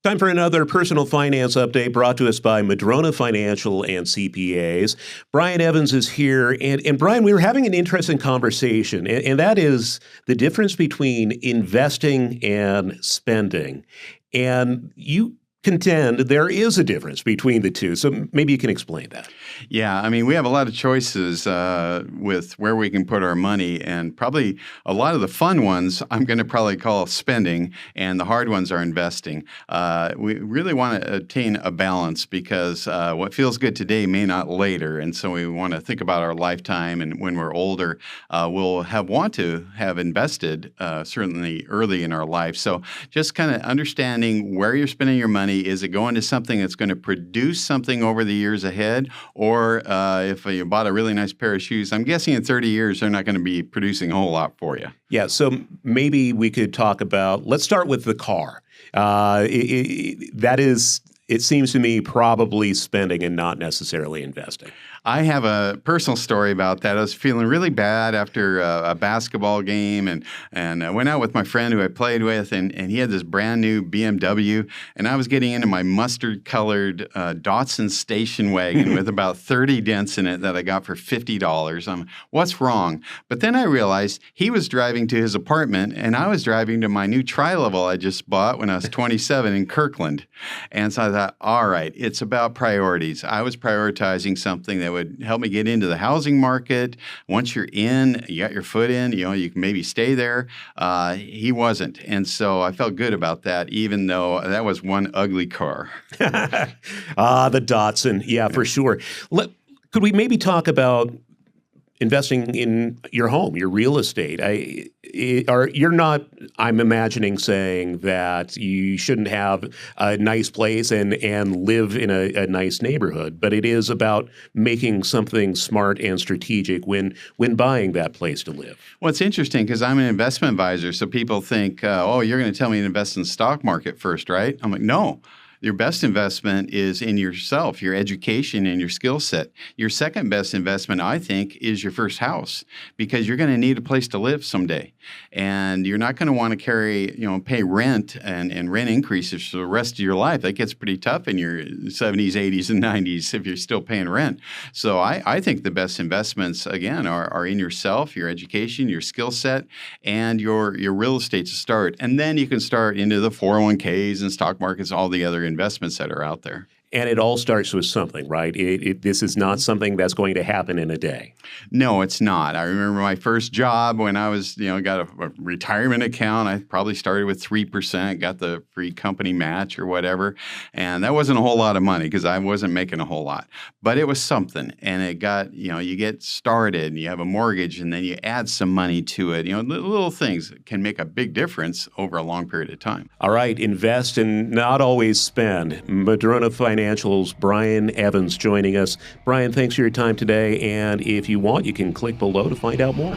Time for another personal finance update brought to us by Madrona Financial and CPAs. Brian Evans is here. And Brian, we were having an interesting conversation, and that is the difference between investing and spending. And you contend there is a difference between the two. So maybe you can explain that. Yeah, I mean, we have a lot of choices with where we can put our money, and probably a lot of the fun ones I'm going to probably call spending, and the hard ones are investing. We really want to attain a balance because what feels good today may not later, and so we want to think about our lifetime, and when we're older, we'll want to have invested certainly early in our life. So just kind of understanding where you're spending your money. Is it going to something that's going to produce something over the years ahead? Or if you bought a really nice pair of shoes, I'm guessing in 30 years, they're not going to be producing a whole lot for you. Yeah, so maybe we could talk about, let's start with the car. That is, it seems to me, probably spending and not necessarily investing. I have a personal story about that. I was feeling really bad after a basketball game, and I went out with my friend who I played with, and he had this brand new BMW, and I was getting into my mustard-colored Datsun station wagon with about 30 dents in it that I got for $50. What's wrong? But then I realized he was driving to his apartment, and I was driving to my new tri-level I just bought when I was 27 in Kirkland. And so I thought, all right, it's about priorities. I was prioritizing something that would help me get into the housing market. Once you're in, you got your foot in, you can maybe stay there. He wasn't. And so I felt good about that, even though that was one ugly car. The Datsun. Yeah, for sure. Could we maybe talk about investing in your home, your real estate? You're not, I'm imagining, saying that you shouldn't have a nice place and live in a nice neighborhood, but it is about making something smart and strategic when buying that place to live. Well, it's interesting because I'm an investment advisor, so people think, you're going to tell me to invest in the stock market first, right? I'm like, no. Your best investment is in yourself, your education, and your skill set. Your second best investment, I think, is your first house, because you're going to need a place to live someday. And you're not going to want to pay rent and rent increases for the rest of your life. That gets pretty tough in your 70s, 80s, and 90s if you're still paying rent. So I think the best investments, again, are in yourself, your education, your skill set, and your real estate to start. And then you can start into the 401ks and stock markets, all the other investments that are out there. And it all starts with something, right? This is not something that's going to happen in a day. No, it's not. I remember my first job when I was, got a retirement account. I probably started with 3%, got the free company match or whatever. And that wasn't a whole lot of money because I wasn't making a whole lot. But it was something. And it got, you get started and you have a mortgage and then you add some money to it. Little things can make a big difference over a long period of time. All right. Invest and not always spend. Madrona Financial's Brian Evans joining us. Brian, thanks for your time today. And if you want, you can click below to find out more.